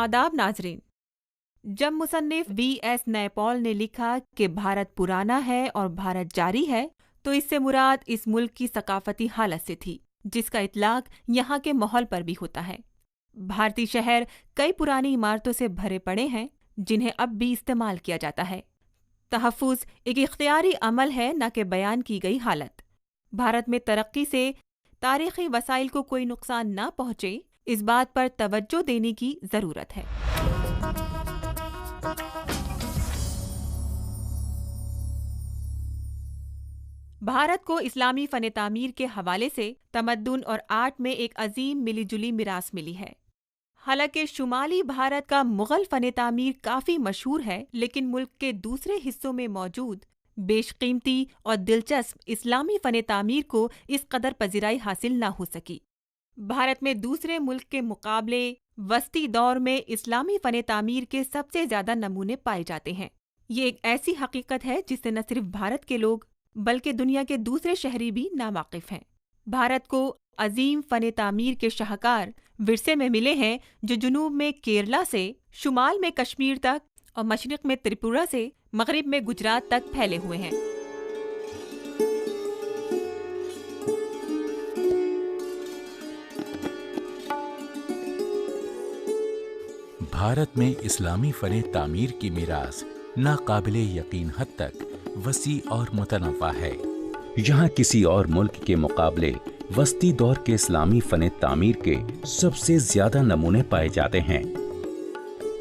आदाब नाजरीन। जब मुसन्निफ V.S. नैपॉल ने लिखा कि भारत पुराना है और भारत जारी है, तो इससे मुराद इस मुल्क की सकाफती हालत से थी, जिसका इतलाक यहाँ के माहौल पर भी होता है। भारतीय शहर कई पुरानी इमारतों से भरे पड़े हैं, जिन्हें अब भी इस्तेमाल किया जाता है। तहफ़्फ़ुज़ एक इख्तियारी अमल है, न कि बयान की गई हालत। भारत में तरक्की से तारीख़ी वसाइल को कोई नुकसान न पहुँचे, इस बात पर तवज्जो देने की ज़रूरत है। भारत को इस्लामी फ़न तामीर के हवाले से तमद्दुन और आर्ट में एक अजीम मिली-जुली मिरास मिली है। हालांकि शुमाली भारत का मुग़ल फ़न तामीर काफ़ी मशहूर है, लेकिन मुल्क के दूसरे हिस्सों में मौजूद बेशकीमती और दिलचस्प इस्लामी फ़न तामीर को इस कदर पज़िराई हासिल न हो सकी। भारत में दूसरे मुल्क के मुकाबले वस्ती दौर में इस्लामी फ़न तामीर के सबसे ज़्यादा नमूने पाए जाते हैं। ये एक ऐसी हकीकत है जिससे न सिर्फ भारत के लोग बल्कि दुनिया के दूसरे शहरी भी नावाकिफ हैं। भारत को अजीम फ़न तामीर के शाहकार विरसे में मिले हैं, जो जुनूब में केरला से शुमाल में कश्मीर तक और मशरिक़ में त्रिपुरा से मगरिब में गुजरात तक फैले हुए हैं। भारत में इस्लामी फ़न तामीर की मीरास नाकाबिले यकीन हद तक वसी और मुतनव्वा है। यहाँ किसी और मुल्क के मुकाबले वस्ती दौर के इस्लामी फ़न तामीर के सबसे ज्यादा नमूने पाए जाते हैं।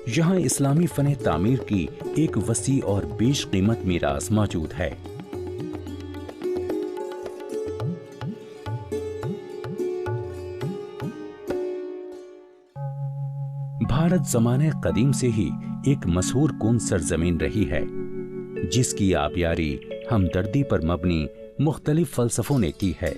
यहाँ इस्लामी फ़न तामीर की एक वसी और बेशकीमत मीरास मौजूद है। भारत ज़माने कदीम से ही एक मशहूर कौन सरजमीन रही है, जिसकी आबियारी हमदर्दी पर मबनी मुख्तलिफ फ़लसफ़ों ने की है।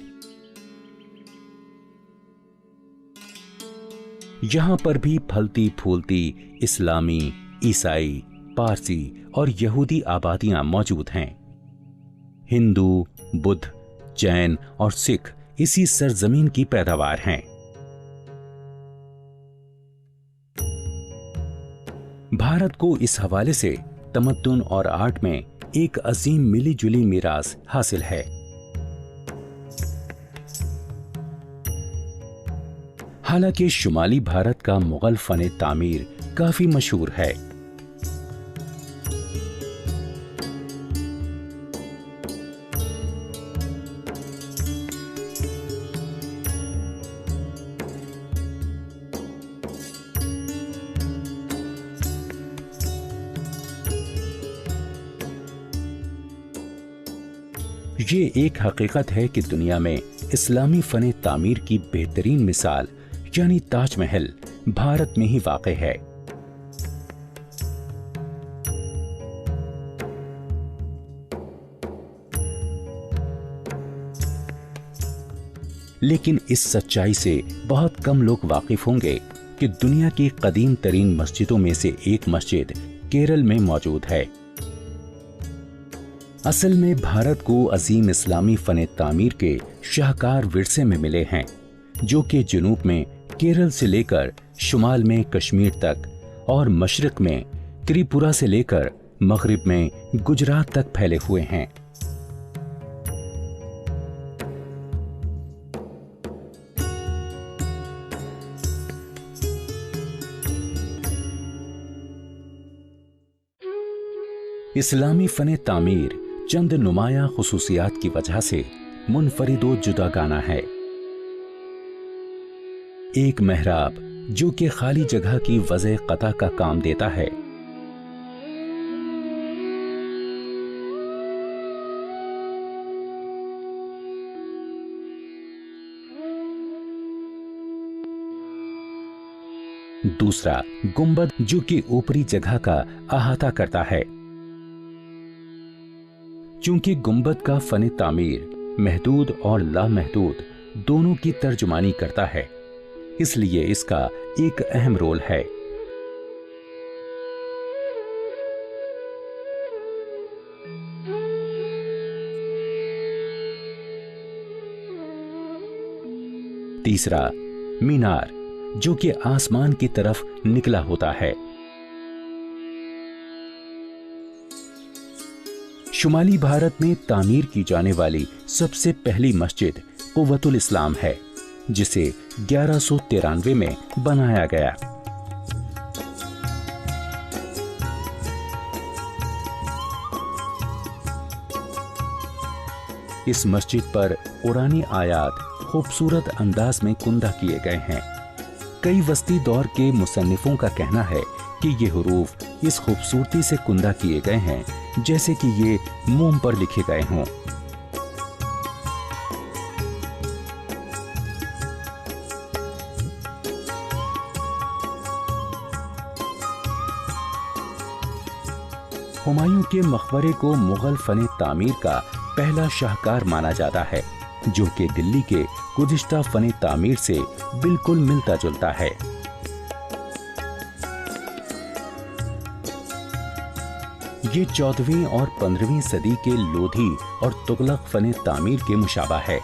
यहाँ पर भी फलती फूलती इस्लामी, ईसाई, पारसी और यहूदी आबादियां मौजूद हैं। हिंदू, बुद्ध, जैन और सिख इसी सरजमीन की पैदावार हैं। भारत को इस हवाले से तमद्दुन और आर्ट में एक अजीम मिली जुली मीरास हासिल है। हालांकि शुमाली भारत का मुगल फ़न तामीर काफी मशहूर है। ये एक हकीकत है कि दुनिया में इस्लामी फ़न तामीर की बेहतरीन मिसाल यानी ताजमहल भारत में ही वाक़ई है। लेकिन इस सच्चाई से बहुत कम लोग वाकिफ होंगे कि दुनिया की कदीम तरीन मस्जिदों में से एक मस्जिद केरल में मौजूद है। असल में भारत को अजीम इस्लामी फ़न तामीर के शाहकार विरसे में मिले हैं, जो कि जुनूब में केरल से लेकर शुमाल में कश्मीर तक और मशरिक में त्रिपुरा से लेकर मगरिब में गुजरात तक फैले हुए हैं। इस्लामी फ़न तामीर चंद नुमाया खुसूसियात की वजह से मुनफरिदो जुदागाना है। एक मेहराब जो कि खाली जगह की वज़े क़ता का काम देता है। दूसरा गुंबद जो कि ऊपरी जगह का अहाता करता है। चूंकि गुंबद का फ़न तामीर महदूद और लामहदूद दोनों की तर्जुमानी करता है, इसलिए इसका एक अहम रोल है। तीसरा मीनार जो कि आसमान की तरफ निकला होता है। शुमाली भारत में तामीर की जाने वाली सबसे पहली मस्जिद कुव्वतुल इस्लाम है, जिसे 1193 में बनाया गया। इस मस्जिद पर कुरानी आयात खूबसूरत अंदाज में कुंदा किए गए हैं। कई वस्ती दौर के मुसन्निफों का कहना है कि ये हुरूफ इस खूबसूरती से कुंदा किए गए हैं जैसे कि ये मोम पर लिखे गए हों। हुमायूं के मकबरे को मुगल फन तामीर का पहला शाहकार माना जाता है, जो कि दिल्ली के गुज़िश्ता फन तामीर से बिल्कुल मिलता जुलता है। ये 14वीं और 15वीं सदी के लोधी और तुगलक फन तामीर के मुशाबा है।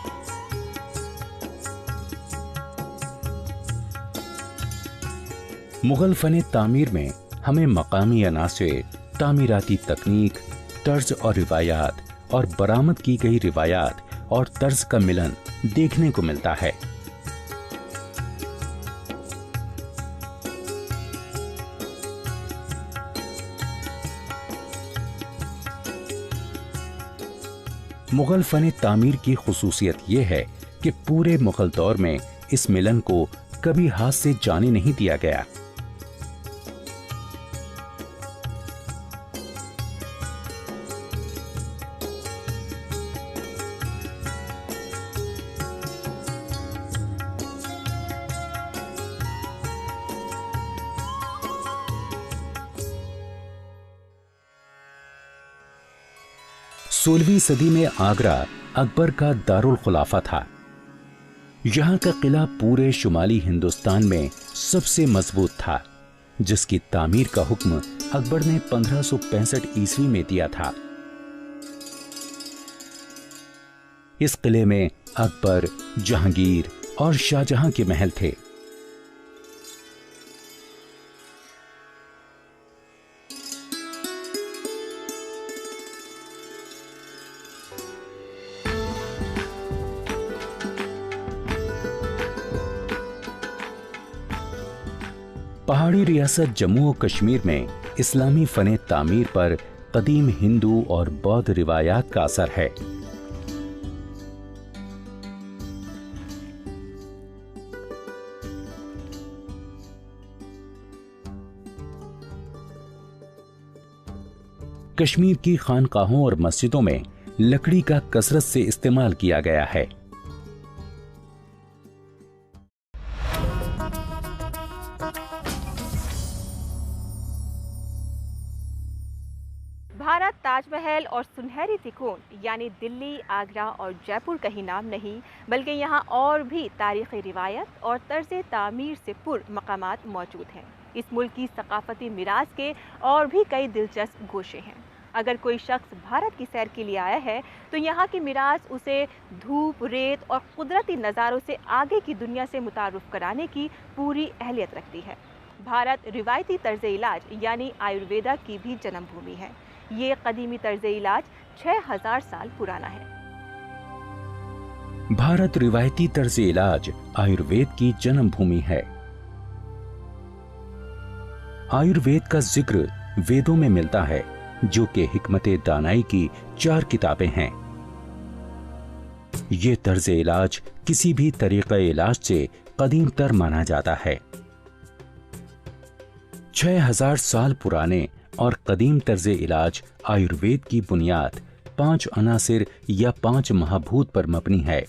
मुगल फन तामीर में हमें मकामी अनासिर, तामीराती तकनीक, तर्ज और रिवायात और बरामद की गई रिवायात और तर्ज का मिलन देखने को मिलता है। मुगल फन तामीर की खुसूसियत यह है कि पूरे मुगल दौर में इस मिलन को कभी हाथ से जाने नहीं दिया गया। सोलहवीं सदी में आगरा अकबर का दारुल खुलाफा था। यहां का किला पूरे शुमाली हिंदुस्तान में सबसे मजबूत था, जिसकी तामीर का हुक्म अकबर ने 1565 ईस्वी में दिया था। इस किले में अकबर, जहांगीर और शाहजहां के महल थे। पहाड़ी रियासत जम्मू और कश्मीर में इस्लामी फन तामीर पर कदीम हिंदू और बौद्ध रिवायात का असर है। कश्मीर की खानकाहों और मस्जिदों में लकड़ी का कसरत से इस्तेमाल किया गया है। भारत ताजमहल और सुनहरी तिकोन यानी दिल्ली, आगरा और जयपुर का ही नाम नहीं, बल्कि यहाँ और भी तारीख़ी रिवायत और तर्ज तामीर से पुर मकामात मौजूद हैं। इस मुल्क की सकाफती मीरास के और भी कई दिलचस्प गोशे हैं। अगर कोई शख्स भारत की सैर के लिए आया है तो यहाँ की मीरास उसे धूप, रेत और कुदरती नज़ारों से आगे की दुनिया से मुतारुफ कराने की पूरी अहलियत रखती है। भारत रिवायती तर्ज इलाज यानी आयुर्वेदा की भी जन्मभूमि है। ये कदीमी तर्ज इलाज 6000 साल पुराना है। भारत रिवायती तर्ज इलाज आयुर्वेद की जन्मभूमि है। आयुर्वेद का जिक्र वेदों में मिलता है, जो कि हिकमत दानाई की 4 किताबें हैं। ये तर्ज इलाज किसी भी तरीक़ा इलाज से कदीम तर माना जाता है। 6000 साल पुराने और कदीम तर्ज इलाज आयुर्वेद की बुनियाद 5 अनासिर या 5 महाभूत पर मबनी है।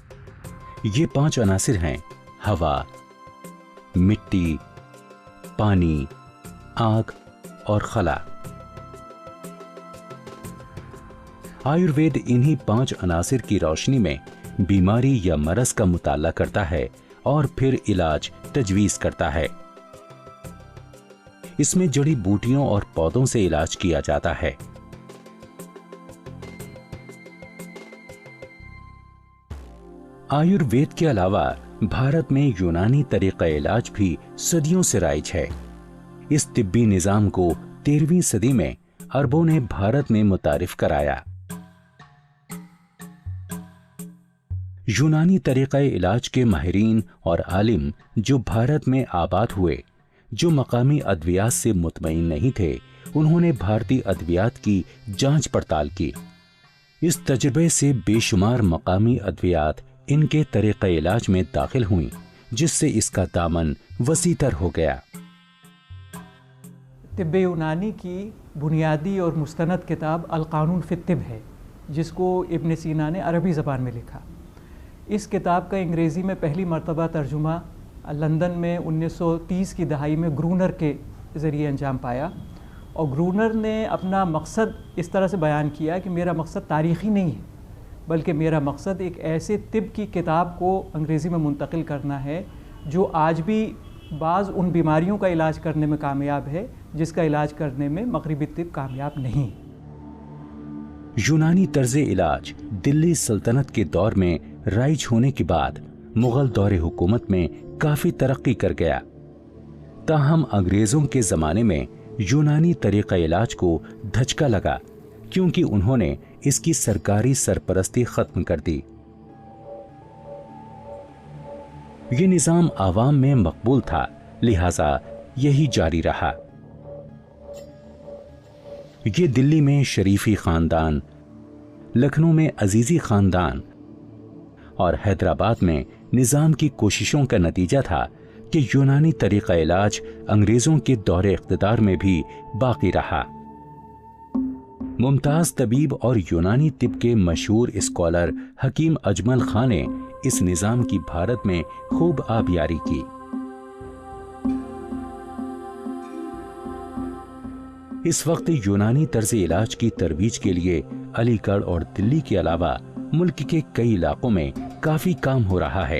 ये 5 अनासिर हैं हवा, मिट्टी, पानी, आग और खला। आयुर्वेद इन्हीं 5 अनासिर की रोशनी में बीमारी या मरज का मुताला करता है और फिर इलाज तजवीज करता है। इसमें जड़ी बूटियों और पौधों से इलाज किया जाता है। आयुर्वेद के अलावा भारत में यूनानी तरीका इलाज भी सदियों से राइज है। इस तिब्बी निजाम को 13वीं सदी में अरबों ने भारत में मुतारिफ कराया। यूनानी तरीका इलाज के माहिरीन और आलिम जो भारत में आबाद हुए, जो मकामी अद्वियात से मुतमईन नहीं थे, उन्होंने भारतीय अद्वियात की जांच पड़ताल की। इस तजुर्बे से बेशुमार मकामी अद्वियात इनके तरीका इलाज में दाखिल हुई, जिससे इसका दामन वसीतर हो गया। तिब्ब यूनानी की बुनियादी और मुस्तनद किताब अल-कानून फी तिब है, जिसको इब्न सीना ने अरबी ज़बान में लिखा। इस किताब का अंग्रेज़ी में पहली मरतबा तर्जुमा लंदन में 1930 की दहाई में ग्रूनर के ज़रिए अंजाम पाया, और ग्रूनर ने अपना मकसद इस तरह से बयान किया कि मेरा मकसद तारीख़ी नहीं है, बल्कि मेरा मकसद एक ऐसे तिब की किताब को अंग्रेज़ी में मुंतकिल करना है जो आज भी बाज़ उन बीमारियों का इलाज करने में कामयाब है जिसका इलाज करने में मगरिबी तिब कामयाब नहीं। यूनानी तर्ज़े इलाज दिल्ली सल्तनत के दौर में राइज होने के बाद मुगल दौरे हुकूमत में काफ़ी तरक्की कर गया। ताहम अंग्रेज़ों के ज़माने में यूनानी तरीका इलाज को धचका लगा, क्योंकि उन्होंने इसकी सरकारी सरपरस्ती खत्म कर दी। ये निज़ाम आवाम में मकबूल था, लिहाजा यही जारी रहा। ये दिल्ली में शरीफी खानदान, लखनऊ में अजीज़ी खानदान और हैदराबाद में निज़ाम की कोशिशों का नतीजा था कि यूनानी तरीका इलाज अंग्रेज़ों के दौरे इख्तिदार में भी बाकी रहा। मुमताज़ तबीब और यूनानी तिब के मशहूर स्कॉलर हकीम अजमल खां ने इस निज़ाम की भारत में खूब आबियारी की। इस वक्त यूनानी तर्ज इलाज की तरवीज के लिए अलीगढ़ और दिल्ली के अलावा मुल्क के कई इलाकों में काफी काम हो रहा है।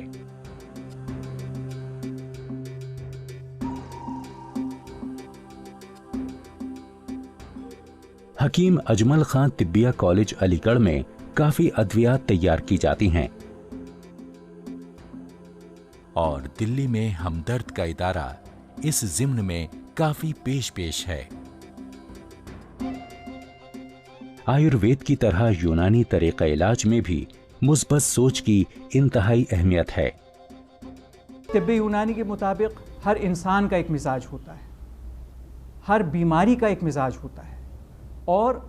हकीम अजमल खां तिब्बिया कॉलेज अलीगढ़ में काफी अद्वियात तैयार की जाती हैं और दिल्ली में हमदर्द का इदारा इस जिम्न में काफी पेश है। आयुर्वेद की तरह यूनानी तरीका इलाज में भी मुस्बत सोच की इंतहाई अहमियत है। तिब्बी यूनानी के मुताबिक हर इंसान का एक मिजाज होता है, हर बीमारी का एक मिजाज होता है और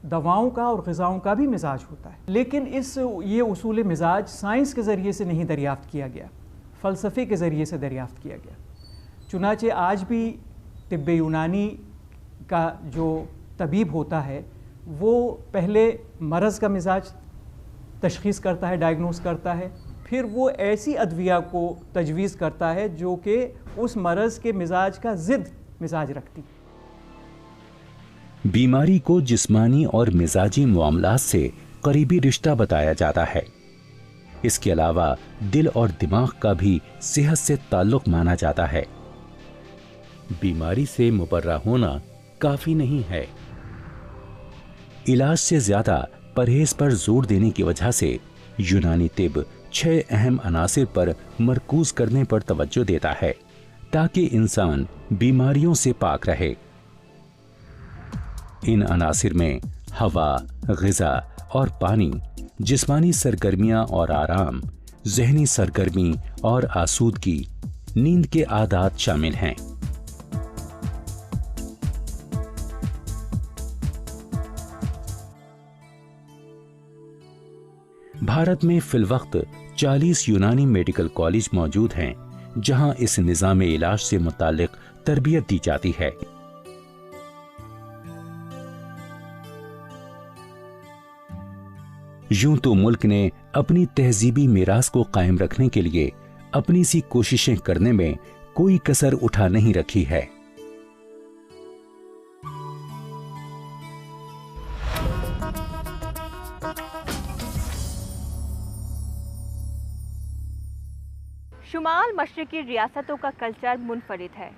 दवाओं का और ग़िज़ाओं का भी मिजाज होता है। लेकिन ये उसूल मिजाज साइंस के ज़रिए से नहीं दरियाफ़्त किया गया, फ़लसफ़े के ज़रिए से दरियाफ़्त किया गया। चुनाचे आज भी तिब्बे यूनानी का जो तबीब होता है वो पहले मरज़ का मिजाज तशख़ीस करता है, डायग्नोस करता है, फिर वो ऐसी अद्विया को तजवीज़ करता है जो कि उस मरज़ के मिजाज का ज़िद मिजाज रखती। बीमारी को जिस्मानी और मिजाजी मामलात से करीबी रिश्ता बताया जाता है। इसके अलावा दिल और दिमाग का भी सेहत से ताल्लुक़ माना जाता है। बीमारी से मुबर्रा होना काफ़ी नहीं है, इलाज से ज्यादा परहेज पर जोर देने की वजह से यूनानी तिब 6 अहम अनासिर पर मरकूज करने पर तवज्जो देता है ताकि इंसान बीमारियों से पाक रहे। इन अनासिर में हवा, ग़िज़ा और पानी, जिस्मानी सरगर्मियां और आराम, ज़हनी सरगर्मी और आसूदगी, नींद के आदात शामिल हैं। भारत में फिलवक्त 40 यूनानी मेडिकल कॉलेज मौजूद हैं जहां इस निज़ाम इलाज से मुताल्लिक तरबियत दी जाती है। यूं तो मुल्क ने अपनी तहजीबी मीरास को कायम रखने के लिए अपनी सी कोशिशें करने में कोई कसर उठा नहीं रखी है। शुमाल मशरिकी रियासतों का कल्चर मुनफरिद है।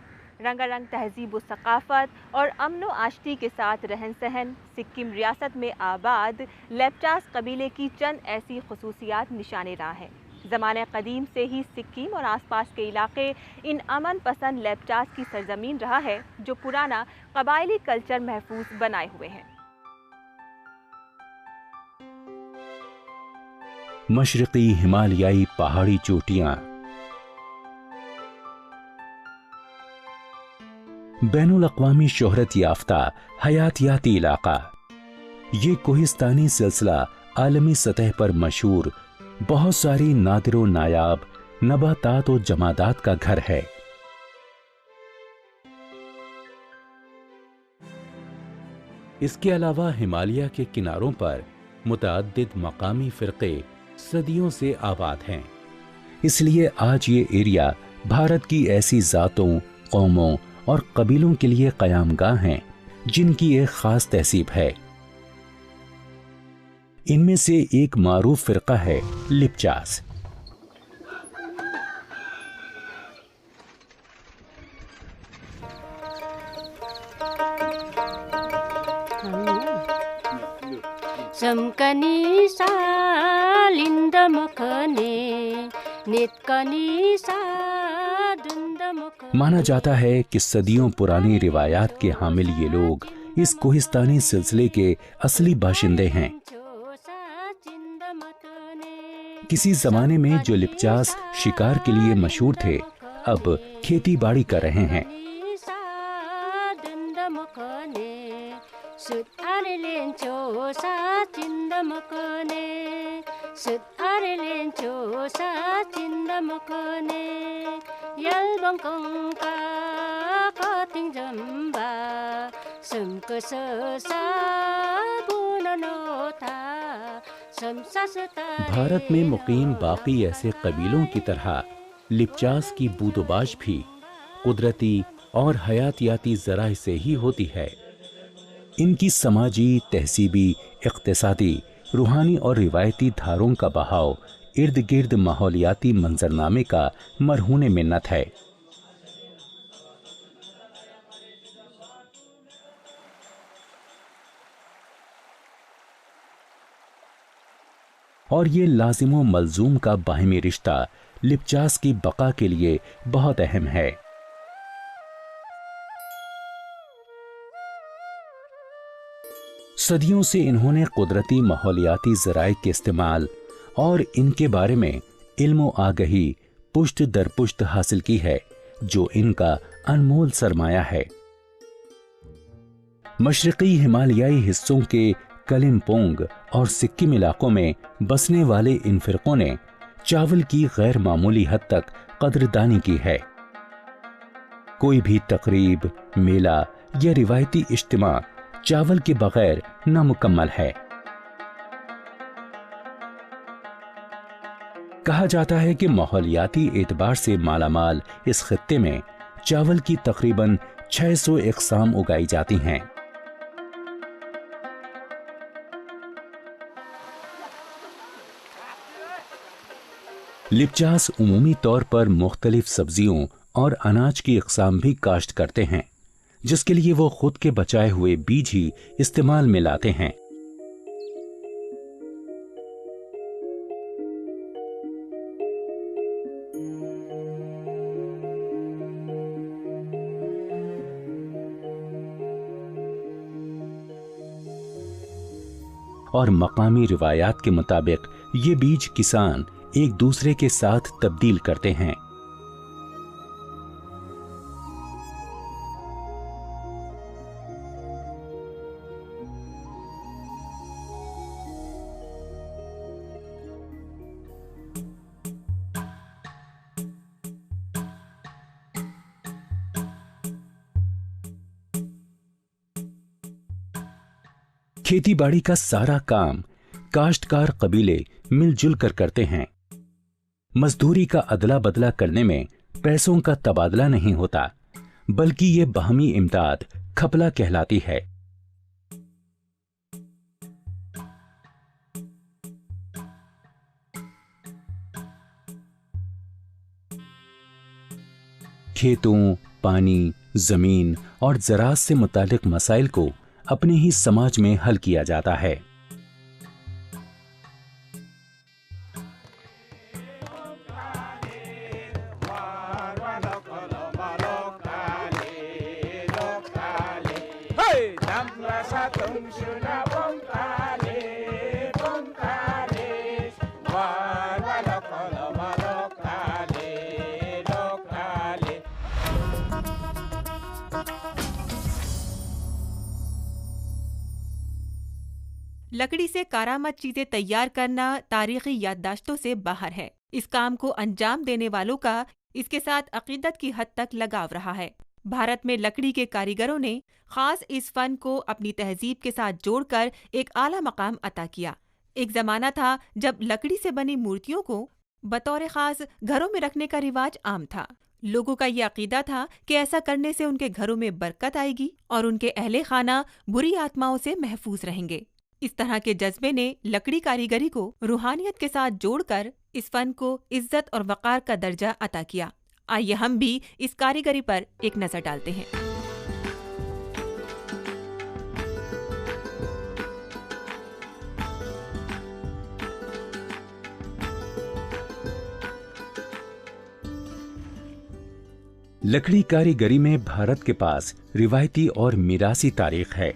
रंगारंग तहजीब व सकाफत और अमन व आशती के साथ रहन सहन सिक्किम रियासत में आबाद लेप्चास कबीले की चंद ऐसी खसूसियात निशाने राह हैं। ज़माने कदीम से ही सिक्किम और आसपास के इलाके इन अमन पसंद लेप्चास की सरजमीन रहा है, जो पुराना कबायली कल्चर महफूज बनाए हुए हैं। मशरक़ी हिमालयाई पहाड़ी चोटियां, बैनुल अक़वामी शोहरत याफ्ता हयातियाती इलाका, ये कोहिस्तानी सिलसिला आलमी सतह पर मशहूर बहुत सारी नादिरो नायाब नबातात और जमादात का घर है। इसके अलावा हिमालय के किनारों पर मुतअद्दिद मकामी फ़िरक़े सदियों से आबाद हैं। इसलिए आज ये एरिया भारत की ऐसी ज़ातों, कौमों और कबीलों के लिए क़यामगाह हैं जिनकी एक ख़ास तहसीब है। इनमें से एक मारूफ फ़िरक़ा है लिप्चास। माना जाता है कि सदियों पुरानी रिवायात के हामिल ये लोग इस कोहिस्तानी सिलसिले के असली बाशिंदे हैं। किसी जमाने में जो लिप्चास शिकार के लिए मशहूर थे, अब खेती बाड़ी कर रहे हैं। भारत में मुकीम बाकी ऐसे कबीलों की तरह लिप्चास की बूदोबाश भी कुदरती और हयातियाती ज़राए से ही होती है। इनकी समाजी, तहसीबी, इक़्तिसादी, रूहानी और रिवायती धारों का बहाव इर्द गिर्द माहौलियाती मंजरनामे का मरहून मिन्नत है। और ये लाजिम मलजूम का बाहिमी रिश्ता लिप्चास की बका के लिए बहुत अहम है। सदियों से इन्होंने कुदरती माहौलियाती ज़राए के इस्तेमाल और इनके बारे में इल्म आगही पुश्त दर पुश्त हासिल की है, जो इनका अनमोल सरमाया है। मशरक़ी हिमालयाई हिस्सों के कलिम्पोंग और सिक्किम इलाकों में बसने वाले इन फ़िरक़ों ने चावल की गैर मामूली हद तक कदरदानी की है। कोई भी तकरीब, मेला या रिवायती इज्तिमा चावल के बगैर नामुकम्मल है। कहा जाता है कि माहौलियाती एतबार से मालामाल इस खित्ते में चावल की तकरीबन 600 इक़साम उगाई जाती हैं। लिप्चास उमूमी तौर पर मुख्तलिफ सब्जियों और अनाज की इक़साम भी काश्त करते हैं, जिसके लिए वो खुद के बचाए हुए बीज ही इस्तेमाल में लाते हैं। और मकामी रिवायात के मुताबिक ये बीज किसान एक दूसरे के साथ तब्दील करते हैं। खेतीबाड़ी का सारा काम काश्तकार कबीले मिलजुल कर करते हैं। मजदूरी का अदला बदला करने में पैसों का तबादला नहीं होता, बल्कि ये बाहमी इमदाद खपला कहलाती है। खेतों, पानी, जमीन और ज़राअत से मुतालिक मसाइल को अपने ही समाज में हल किया जाता है। लकड़ी से कारामद चीजें तैयार करना तारीखी याददाश्तों से बाहर है। इस काम को अंजाम देने वालों का इसके साथ अकीदत की हद तक लगाव रहा है। भारत में लकड़ी के कारीगरों ने खास इस फन को अपनी तहजीब के साथ जोड़कर एक आला मकाम अता किया। एक जमाना था जब लकड़ी से बनी मूर्तियों को बतौर खास घरों में रखने का रिवाज आम था। लोगों का ये अकीदा था कि ऐसा करने से उनके घरों में बरकत आएगी और उनके अहले खाना बुरी आत्माओं से महफूज रहेंगे। इस तरह के जज्बे ने लकड़ी कारीगरी को रूहानियत के साथ जोड़कर इस फन को इज्जत और वक़ार का दर्जा अता किया। आइए हम भी इस कारीगरी पर एक नजर डालते हैं। लकड़ी कारीगरी में भारत के पास रिवायती और मिरासी तारीख है।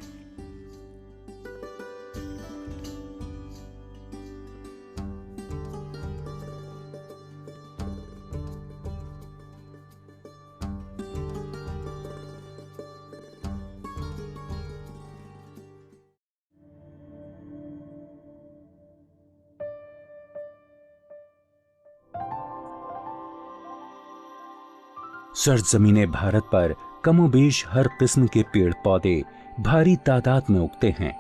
सरजमीने भारत पर कमोबेश हर किस्म के पेड़ पौधे भारी तादाद में उगते हैं।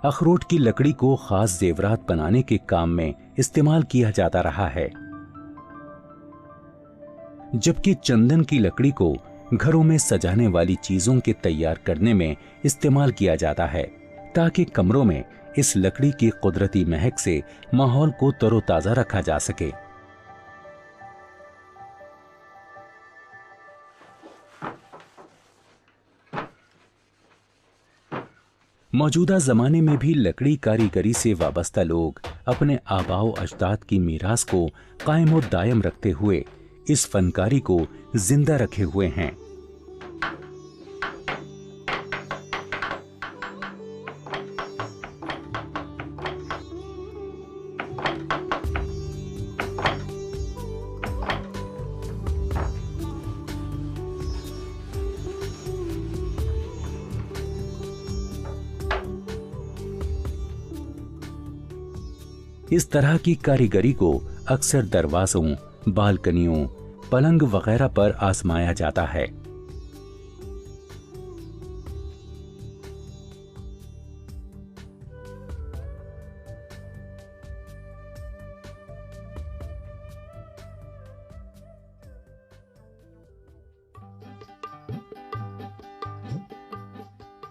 अखरोट की लकड़ी को खास जेवरात बनाने के काम में इस्तेमाल किया जाता रहा है, जबकि चंदन की लकड़ी को घरों में सजाने वाली चीजों के तैयार करने में इस्तेमाल किया जाता है, ताकि कमरों में इस लकड़ी की कुदरती महक से माहौल को तरोताजा रखा जा सके। मौजूदा जमाने में भी लकड़ी कारीगरी से वाबस्ता लोग अपने आबाओ अजदाद की मीरास को कायम और दायम रखते हुए इस फनकारी को जिंदा रखे हुए हैं। इस तरह की कारीगरी को अक्सर दरवाजों, बालकनियों, पलंग वगैरह पर आजमाया जाता है।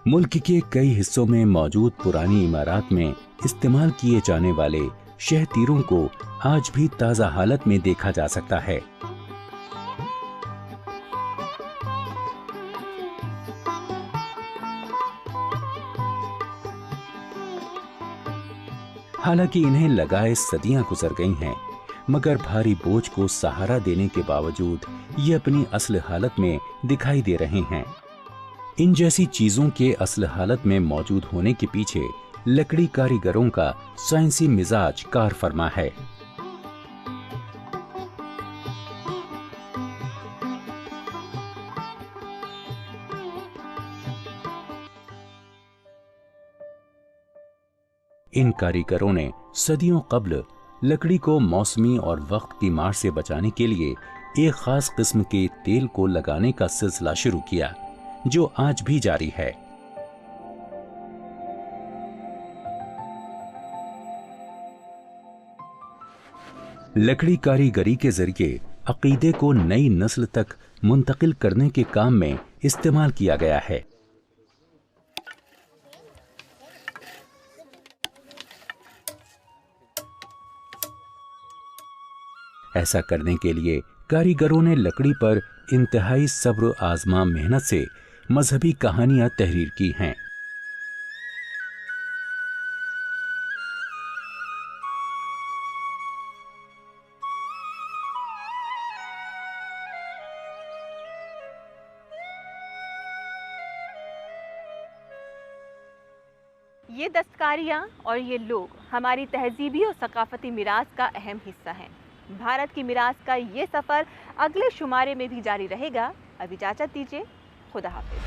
मुल्क के कई हिस्सों में मौजूद पुरानी इमारत में इस्तेमाल किए जाने वाले शह तीरों को आज भी ताजा हालत में देखा जा सकता है। हालांकि इन्हें लगाए सदियां गुजर गई हैं, मगर भारी बोझ को सहारा देने के बावजूद ये अपनी असल हालत में दिखाई दे रहे हैं। इन जैसी चीजों के असल हालत में मौजूद होने के पीछे लकड़ी कारीगरों का साइंसी मिजाज कार फरमा है। इन कारीगरों ने सदियों कब्ल लकड़ी को मौसमी और वक्त की मार से बचाने के लिए एक खास किस्म के तेल को लगाने का सिलसिला शुरू किया, जो आज भी जारी है। लकड़ी कारीगरी के जरिए अकीदे को नई नस्ल तक मुंतकिल करने के काम में इस्तेमाल किया गया है। ऐसा करने के लिए कारीगरों ने लकड़ी पर इंतहाई सब्र आजमा मेहनत से मजहबी कहानियां तहरीर की हैं। ये दस्तकारियाँ और ये लोग हमारी तहजीबी और सकाफती मिरास का अहम हिस्सा हैं। भारत की मिरास का ये सफ़र अगले शुमारे में भी जारी रहेगा। अब इजाज़त दीजिए, खुदा हाफिज़।